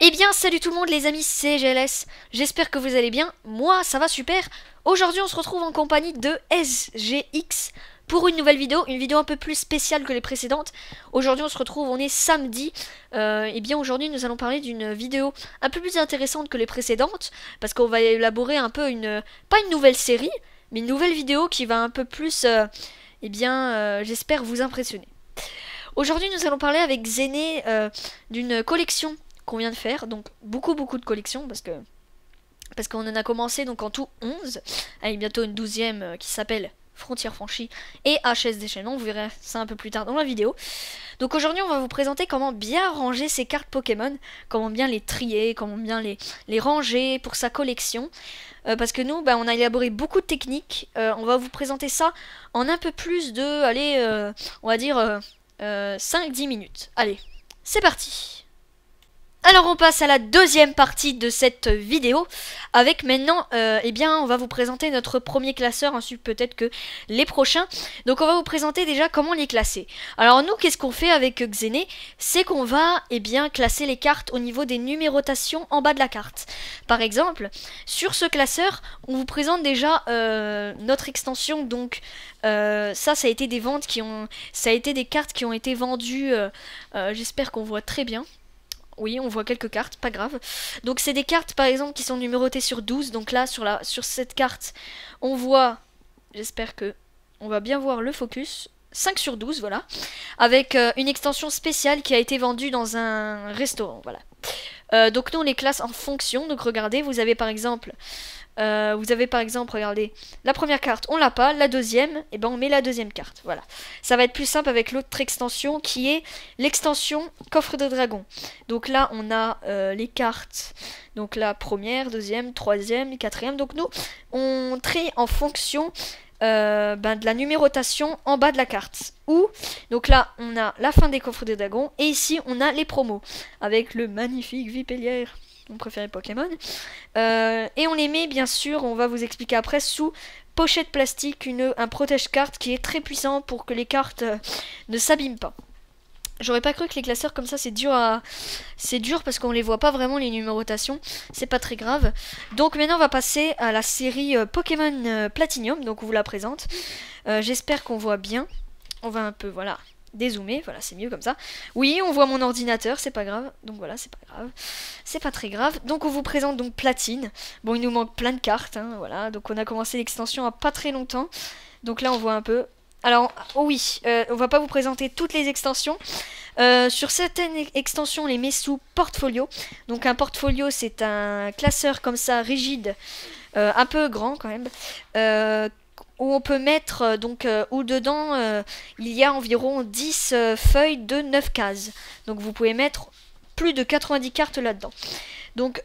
Eh bien, salut tout le monde les amis, c'est GLS. J'espère que vous allez bien. Moi, ça va super. Aujourd'hui, on se retrouve en compagnie de SGX pour une nouvelle vidéo, une vidéo un peu plus spéciale que les précédentes. Aujourd'hui, on se retrouve, on est samedi. Eh bien, aujourd'hui, nous allons parler d'une vidéo un peu plus intéressante que les précédentes parce qu'on va élaborer un peu pas une nouvelle série, mais une nouvelle vidéo qui va un peu plus, j'espère vous impressionner. Aujourd'hui, nous allons parler avec Zéné d'une collection qu'on vient de faire, donc beaucoup de collections parce qu'on en a commencé donc en tout 11 avec bientôt une 12e qui s'appelle Frontières franchies et HS déchaînement, vous verrez ça un peu plus tard dans la vidéo. Donc aujourd'hui on va vous présenter comment bien ranger ces cartes Pokémon, comment bien les trier, comment bien les ranger pour sa collection. Parce que nous on a élaboré beaucoup de techniques, on va vous présenter ça en un peu plus de, allez, on va dire 5-10 minutes. Allez, c'est parti. Alors on passe à la deuxième partie de cette vidéo avec maintenant, on va vous présenter notre premier classeur, ensuite peut-être que les prochains. Donc on va vous présenter déjà comment les classer. Alors nous, qu'est-ce qu'on fait avec Xené? C'est qu'on va classer les cartes au niveau des numérotations en bas de la carte. Par exemple, sur ce classeur, on vous présente déjà notre extension, donc ça a été des ventes ça a été des cartes qui ont été vendues, j'espère qu'on voit très bien. Oui, on voit quelques cartes, pas grave. Donc c'est des cartes par exemple qui sont numérotées sur 12. Donc là sur cette carte, on voit, j'espère que on va bien voir le focus, 5 sur 12, voilà. Avec une extension spéciale qui a été vendue dans un restaurant, voilà. Donc nous on les classe en fonction. Donc regardez, vous avez par exemple, regardez, la première carte, on l'a pas, la deuxième, et on met la deuxième carte, voilà. Ça va être plus simple avec l'autre extension qui est l'extension coffre de dragon. Donc là, on a les cartes, donc la première, deuxième, troisième, quatrième. Donc nous, on trie en fonction de la numérotation en bas de la carte. Donc là, on a la fin des coffres de dragon, et ici, on a les promos, avec le magnifique Vipellière, mon préféré Pokémon. Et on les met, bien sûr, on va vous expliquer après, sous pochette plastique, un protège-carte qui est très puissant pour que les cartes ne s'abîment pas. J'aurais pas cru que les classeurs comme ça c'est dur parce qu'on les voit pas vraiment les numérotations, c'est pas très grave. Donc maintenant on va passer à la série Pokémon Platinum, donc on vous la présente. J'espère qu'on voit bien. On va un peu, voilà, dézoomer, voilà, c'est mieux comme ça. Oui, on voit mon ordinateur, c'est pas grave. Donc voilà, c'est pas grave. C'est pas très grave. Donc on vous présente donc Platine. Bon, il nous manque plein de cartes, hein, voilà. Donc on a commencé l'extension à pas très longtemps. Donc là on voit un peu. Alors, oh oui, on va pas vous présenter toutes les extensions. Sur certaines extensions, on les met sous portfolio. Donc un portfolio, c'est un classeur comme ça, rigide, un peu grand quand même, où on peut mettre, où dedans, il y a environ 10 feuilles de 9 cases. Donc vous pouvez mettre plus de 90 cartes là-dedans. Donc,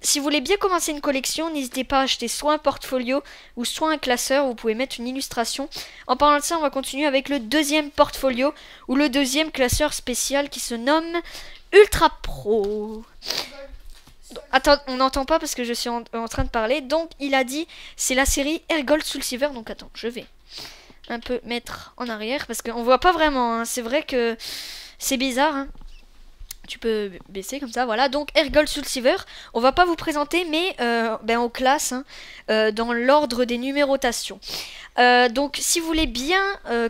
si vous voulez bien commencer une collection, n'hésitez pas à acheter soit un portfolio ou soit un classeur où vous pouvez mettre une illustration. En parlant de ça, on va continuer avec le deuxième portfolio ou le deuxième classeur spécial qui se nomme Ultra Pro. Attends, on n'entend pas parce que je suis en train de parler. Donc, il a dit, c'est la série Airgold Soul Silver. Donc, attends, je vais un peu mettre en arrière parce qu'on voit pas vraiment, hein. C'est vrai que c'est bizarre, hein. Tu peux baisser comme ça, voilà. Donc Airgold Soul Silver, on va pas vous présenter, mais on classe dans l'ordre des numérotations. Donc si vous voulez bien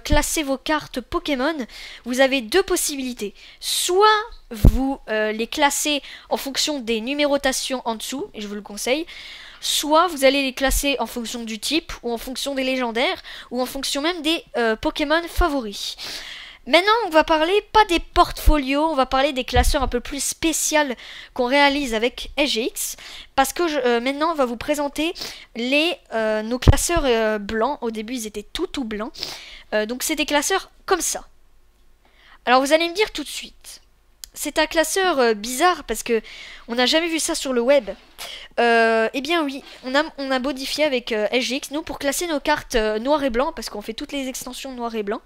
classer vos cartes Pokémon, vous avez deux possibilités. Soit vous les classez en fonction des numérotations en dessous, et je vous le conseille. Soit vous allez les classer en fonction du type, ou en fonction des légendaires, ou en fonction même des Pokémon favoris. Maintenant, on va parler pas des portfolios, on va parler des classeurs un peu plus spéciaux qu'on réalise avec SGX. Parce que maintenant, on va vous présenter nos classeurs blancs. Au début, ils étaient tout blancs. Donc, c'est des classeurs comme ça. Alors, vous allez me dire tout de suite. C'est un classeur bizarre parce que on n'a jamais vu ça sur le web. Eh bien oui, on a modifié avec SGX, nous, pour classer nos cartes noir et blanc, parce qu'on fait toutes les extensions noir et blanc.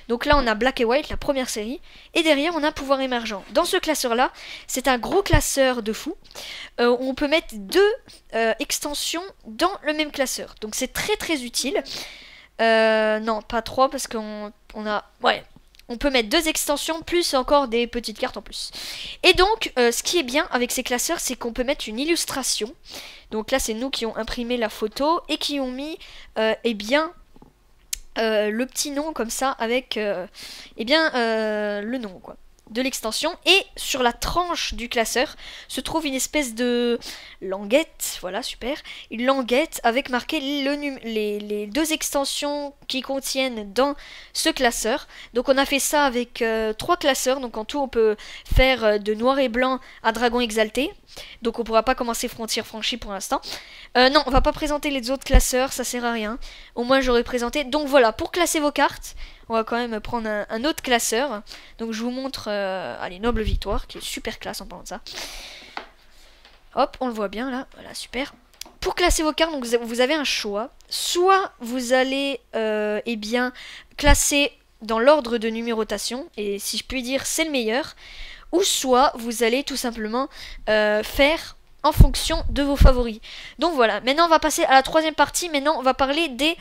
Donc là, on a Black et White, la première série. Et derrière, on a Pouvoir émergent. Dans ce classeur-là, c'est un gros classeur de fou. On peut mettre deux extensions dans le même classeur. Donc c'est très utile. Non, pas trois, parce qu'on a... Ouais, on peut mettre 2 extensions plus encore des petites cartes en plus. Et donc, ce qui est bien avec ces classeurs, c'est qu'on peut mettre une illustration. Donc là, c'est nous qui ont imprimé la photo et qui ont mis, eh bien, le petit nom comme ça avec, eh bien, le nom, quoi, de l'extension. Et sur la tranche du classeur se trouve une espèce de languette, voilà, super, une languette avec marqué les 2 extensions qui contiennent dans ce classeur. Donc on a fait ça avec 3 classeurs, donc en tout on peut faire de noir et blanc à dragon exalté. Donc on pourra pas commencer frontière franchie pour l'instant. Non, on va pas présenter les autres classeurs, ça sert à rien. Au moins j'aurais présenté. Donc voilà, pour classer vos cartes, on va quand même prendre un autre classeur. Donc je vous montre, allez, Noble Victoire, qui est super classe en parlant de ça. Hop, on le voit bien là, voilà, super. Pour classer vos cartes, donc vous avez un choix. Soit vous allez, eh bien, classer dans l'ordre de numérotation, et si je puis dire, c'est le meilleur. Ou soit vous allez tout simplement faire en fonction de vos favoris. Donc voilà, maintenant on va passer à la 3e partie. Maintenant on va parler des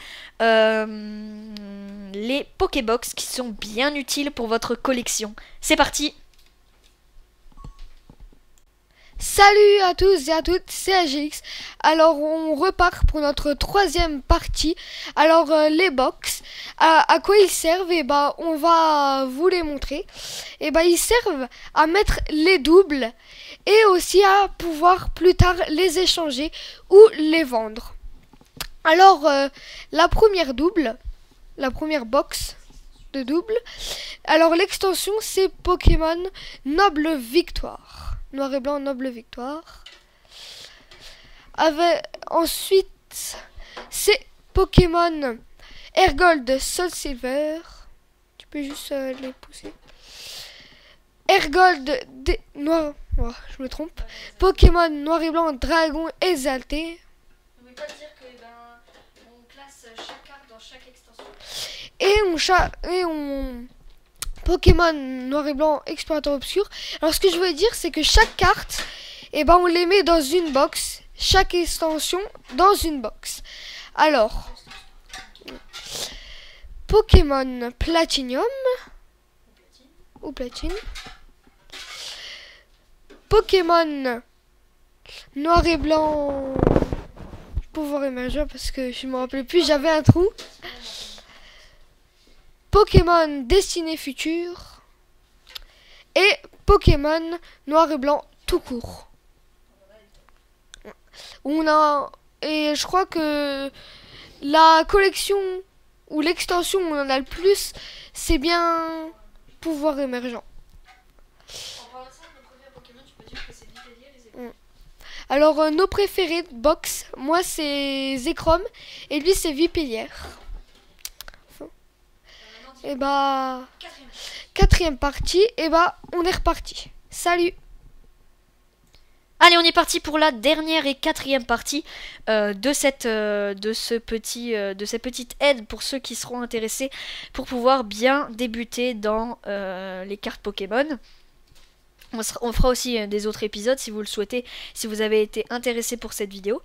les Pokébox qui sont bien utiles pour votre collection. C'est parti! Salut à tous et à toutes, c'est AGX. Alors on repart pour notre 3e partie. Alors les box, à quoi ils servent? Et bah on va vous les montrer. Et bah ils servent à mettre les doubles et aussi à pouvoir plus tard les échanger ou les vendre. Alors la première double, la première box de double. Alors l'extension c'est Pokémon Noble Victoire. Noir et blanc, Noble Victoire. Ensuite, c'est Pokémon Hergold Soul Silver. Tu peux juste les pousser. Hergold Noir. Oh, je me trompe. Pokémon Noir et blanc, Dragon Exalté. N'oublie pas de dire que on classe chaque carte dans chaque extension. Et on Pokémon Noir et Blanc Explorateur Obscur. Alors ce que je veux dire c'est que chaque carte, eh ben, on les met dans une box. Chaque extension dans une box. Alors Pokémon Platinium ou Platine. Pokémon Noir et Blanc Pouvoir émergent parce que je me rappelais plus, j'avais un trou. Pokémon Destinée Future et Pokémon Noir et Blanc tout court. Et je crois que la collection ou l'extension où on en a le plus, c'est bien Pouvoir émergent. Alors nos préférés de box, moi c'est Zekrom et lui c'est Vipillière. Et bah, 4e partie, et bah, on est reparti. Salut! Allez, on est parti pour la dernière et 4e partie de cette petite aide pour ceux qui seront intéressés pour pouvoir bien débuter dans les cartes Pokémon. On fera aussi des autres épisodes si vous le souhaitez, si vous avez été intéressé pour cette vidéo.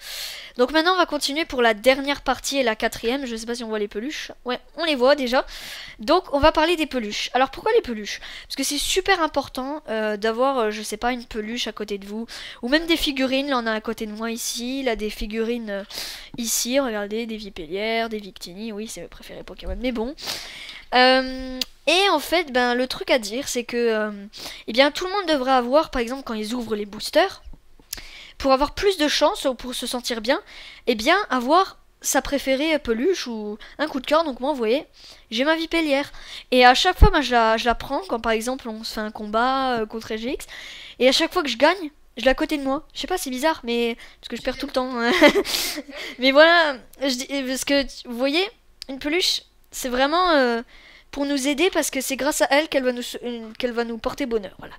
Donc maintenant on va continuer pour la dernière partie et la 4e. Je sais pas si on voit les peluches. Ouais, on les voit déjà. Donc on va parler des peluches. Alors pourquoi les peluches? Parce que c'est super important d'avoir, je sais pas, une peluche à côté de vous. Ou même des figurines, là on a à côté de moi ici. Là des figurines ici, regardez, des Vipillières, des Victini. Oui, c'est mes préférés Pokémon, mais bon. Et en fait, ben, le truc à dire, c'est que eh bien, tout le monde devrait avoir, par exemple, quand ils ouvrent les boosters, pour avoir plus de chance ou pour se sentir bien, eh bien, avoir sa préférée peluche ou un coup de cœur. Donc moi, vous voyez, j'ai ma Vipillière. Et à chaque fois, ben, je la prends quand, par exemple, on se fait un combat contre EGX. Et à chaque fois que je gagne, je l'ai à côté de moi. Je sais pas, c'est bizarre, mais parce que je perds tout le temps. Mais voilà, parce que, vous voyez, une peluche, c'est vraiment... pour nous aider parce que c'est grâce à elle qu'elle va nous porter bonheur. Voilà.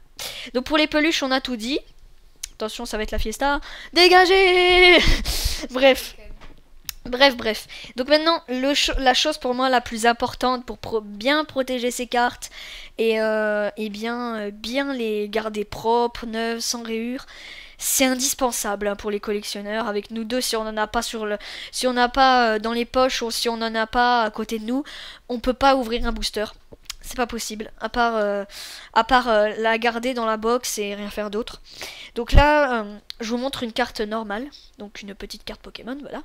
Donc pour les peluches, on a tout dit. Attention, ça va être la fiesta. Dégagez. Bref. Donc maintenant, la chose pour moi la plus importante pour bien protéger ces cartes et bien les garder propres, neuves, sans rayures, c'est indispensable hein, pour les collectionneurs. Avec nous deux, si on n'en a pas si on n'a pas dans les poches ou si on n'en a pas à côté de nous, on peut pas ouvrir un booster. c'est pas possible, à part la garder dans la box et rien faire d'autre. Donc là, je vous montre une carte normale, donc une petite carte Pokémon, voilà.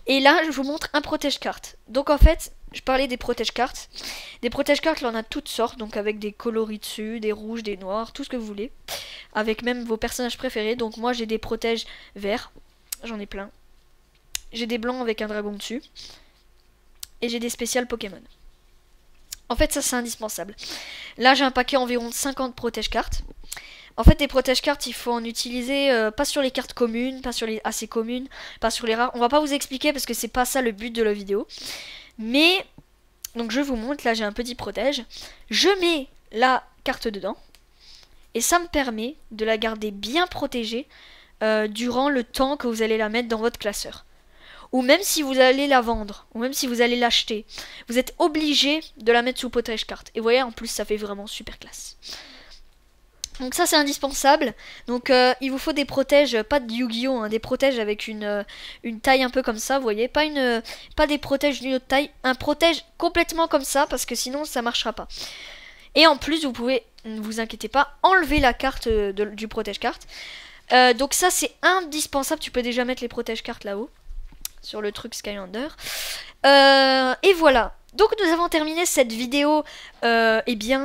Et là, je vous montre un protège-carte. Donc en fait, je parlais des protège-cartes. Des protège-cartes, là, on a toutes sortes, donc avec des coloris dessus, des rouges, des noirs, tout ce que vous voulez. Avec même vos personnages préférés. Donc moi, j'ai des protèges verts, j'en ai plein. J'ai des blancs avec un dragon dessus. Et j'ai des spéciales Pokémon. En fait, ça, c'est indispensable. Là, j'ai un paquet environ de 50 protège-cartes. En fait, des protège-cartes, il faut en utiliser pas sur les cartes communes, pas sur les assez communes, pas sur les rares. On va pas vous expliquer parce que c'est pas ça le but de la vidéo. Mais, donc je vous montre, là j'ai un petit protège. Je mets la carte dedans. Et ça me permet de la garder bien protégée durant le temps que vous allez la mettre dans votre classeur. Ou même si vous allez la vendre, ou même si vous allez l'acheter, vous êtes obligé de la mettre sous protège-carte. Et vous voyez, en plus, ça fait vraiment super classe. Donc ça, c'est indispensable. Donc il vous faut des protèges, pas de Yu-Gi-Oh, hein, des protèges avec une taille un peu comme ça, vous voyez. Pas des protèges d'une autre taille, un protège complètement comme ça, parce que sinon, ça marchera pas. Et en plus, vous pouvez, ne vous inquiétez pas, enlever la carte du protège-carte. Donc ça, c'est indispensable. Tu peux déjà mettre les protège-cartes là-haut. Sur le truc Skylander. Et voilà. Donc nous avons terminé cette vidéo. Comment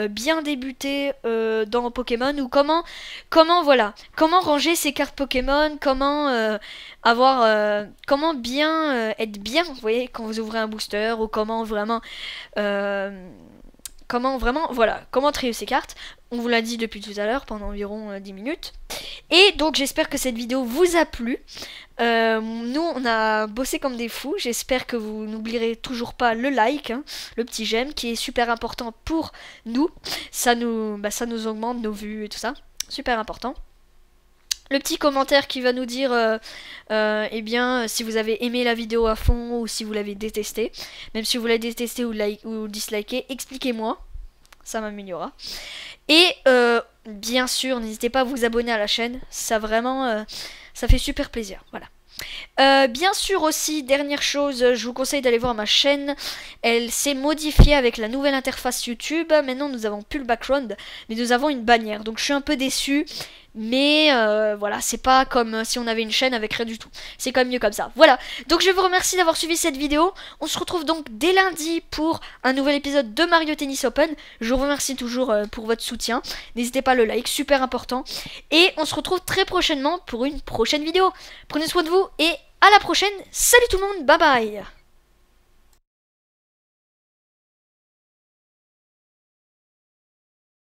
bien débuter dans Pokémon. Ou comment ranger ses cartes Pokémon. Comment comment bien être bien. Vous voyez, quand vous ouvrez un booster. Ou comment vraiment comment trier ses cartes. On vous l'a dit depuis tout à l'heure pendant environ 10 minutes. Et donc j'espère que cette vidéo vous a plu. Nous on a bossé comme des fous. J'espère que vous n'oublierez toujours pas le like, hein, le petit j'aime qui est super important pour nous. Ça nous augmente nos vues et tout ça. Super important. Le petit commentaire qui va nous dire si vous avez aimé la vidéo à fond ou si vous l'avez détesté. Même si vous l'avez détesté ou disliké, expliquez-moi. Ça m'améliorera. Et bien sûr, n'hésitez pas à vous abonner à la chaîne. Ça vraiment, ça fait super plaisir. Voilà. Bien sûr aussi, dernière chose, je vous conseille d'aller voir ma chaîne. Elle s'est modifiée avec la nouvelle interface YouTube. Maintenant, nous avons plus le background, mais nous avons une bannière. Donc, je suis un peu déçue. Mais voilà, c'est pas comme si on avait une chaîne avec rien du tout. C'est quand même mieux comme ça. Voilà, donc je vous remercie d'avoir suivi cette vidéo. On se retrouve donc dès lundi pour un nouvel épisode de Mario Tennis Open. Je vous remercie toujours pour votre soutien. N'hésitez pas à le like, super important. Et on se retrouve très prochainement pour une prochaine vidéo. Prenez soin de vous et à la prochaine. Salut tout le monde, bye bye.